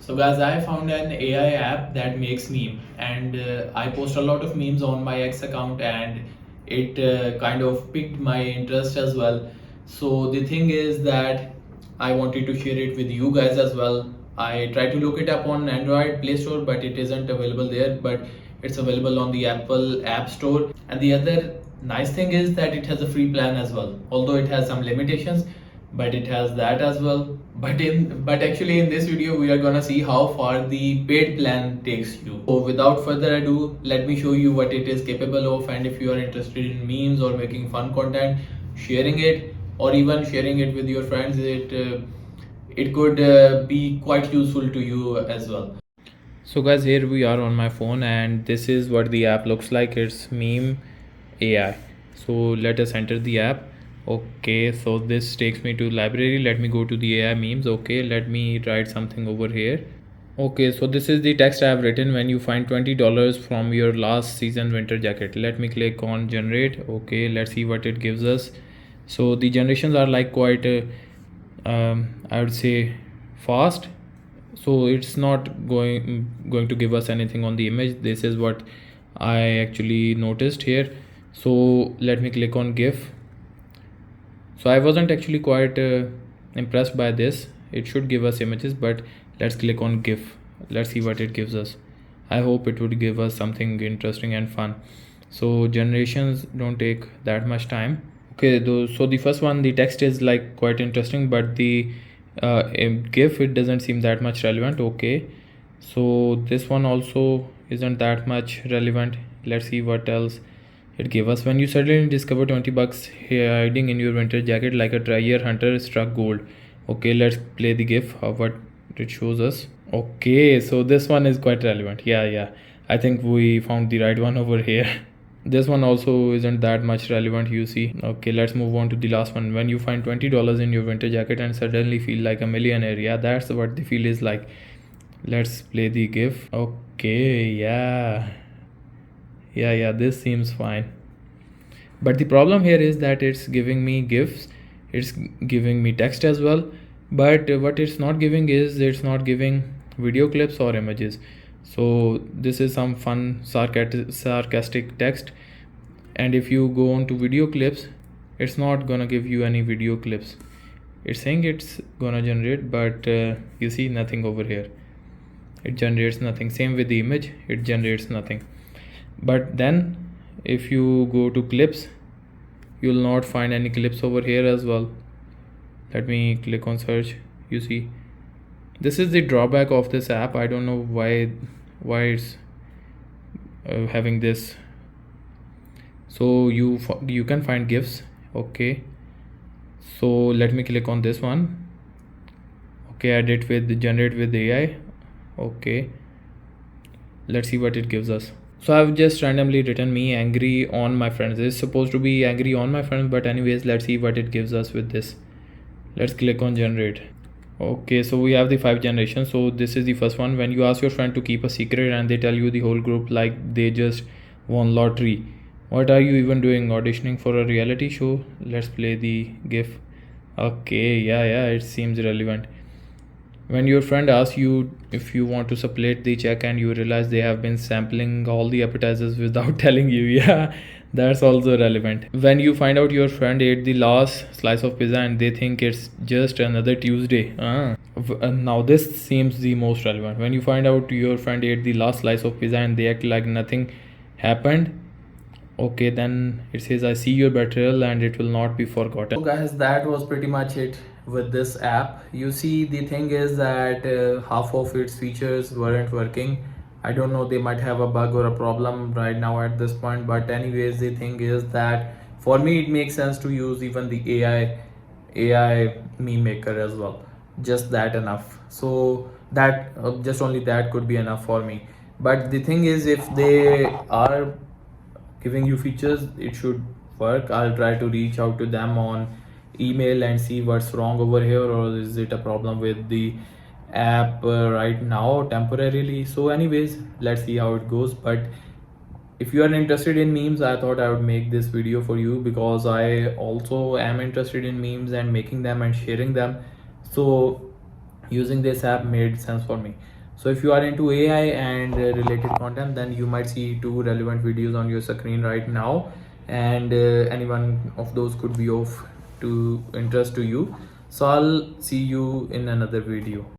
So guys, I found an AI app that makes meme, and I post a lot of memes on my X account, and it kind of piqued my interest as well. So the thing is that I wanted to share it with you guys as well. I tried to look it up on Android Play Store, but it isn't available there. But it's available on the Apple App Store. And the other nice thing is that it has a free plan as well, although it has some limitations, but it has that as well. But actually in this video we are gonna see how far the paid plan takes you. So without further ado, let me show you what it is capable of, and if you are interested in memes or making fun content, sharing it or even sharing it with your friends, it could be quite useful to you as well. So guys, here we are on my phone, and this is what the app looks like. It's meme AI. So let us enter the app. Okay, so this takes me to library. Let me go to the AI memes. Okay, let me write something over here. Okay, so this is the text I have written. When you find $20 from your last season winter jacket, let me click on generate. Okay, let's see what it gives us. So the generations are like quite I would say fast, so it's not going to give us anything on the image. This is what I actually noticed here. So let me click on GIF. So I wasn't actually quite impressed by this. It should give us images, but let's click on GIF. Let's see what it gives us. I hope it would give us something interesting and fun. So generations don't take that much time. Okay, so the first one, the text is like quite interesting, but the GIF, it doesn't seem that much relevant. Okay, so this one also isn't that much relevant. Let's see what else it gave us. When you suddenly discover 20 bucks hiding in your winter jacket like a treasure hunter struck gold. Okay, let's play the GIF of what it shows us. Okay, so this one is quite relevant. Yeah, I think we found the right one over here. This one also isn't that much relevant, you see. Okay, let's move on to the last one. When you find $20 in your winter jacket and suddenly feel like a millionaire. Yeah, that's what the feel is like. Let's play the GIF. Okay, yeah, this seems fine. But the problem here is that it's giving me GIFs, it's giving me text as well, but what it's not giving is it's not giving video clips or images. So this is some fun sarcastic text, and if you go on to video clips, it's not gonna give you any video clips. It's saying it's gonna generate, but you see nothing over here. It generates nothing. Same with the image, it generates nothing. But then if you go to clips, you'll not find any clips over here as well. Let me click on search. You see, this is the drawback of this app. I don't know why it's having this. So you can find GIFs. Okay, so let me click on this one. Okay, edit with generate with AI. Okay, let's see what it gives us. So I've just randomly written me angry on my friends. It's supposed to be angry on my friends, but anyways, let's see what it gives us with this. Let's click on generate. Okay, so we have the 5 generations. So this is the first one. When you ask your friend to keep a secret and they tell you the whole group like they just won lottery. What are you even doing? Auditioning for a reality show? Let's play the GIF. Okay, yeah, it seems relevant. When your friend asks you if you want to split the check and you realize they have been sampling all the appetizers without telling you. Yeah, that's also relevant. When you find out your friend ate the last slice of pizza and they think it's just another Tuesday. Now this seems the most relevant. When you find out your friend ate the last slice of pizza and they act like nothing happened. Okay, then it says I see your betrayal and it will not be forgotten. So guys, that was pretty much it with this app. You see, the thing is that half of its features weren't working. I don't know, they might have a bug or a problem right now at this point, but anyways, the thing is that for me it makes sense to use even the AI meme maker as well. Just that enough. So that just only that could be enough for me. But the thing is, if they are giving you features, it should work. I'll try to reach out to them on email and see what's wrong over here, or is it a problem with the app right now temporarily. So anyways, let's see how it goes. But if you are interested in memes, I thought I would make this video for you because I also am interested in memes and making them and sharing them. So using this app made sense for me. So if you are into AI and related content, then you might see two relevant videos on your screen right now, and any one of those could be of to interest to you. So I'll see you in another video.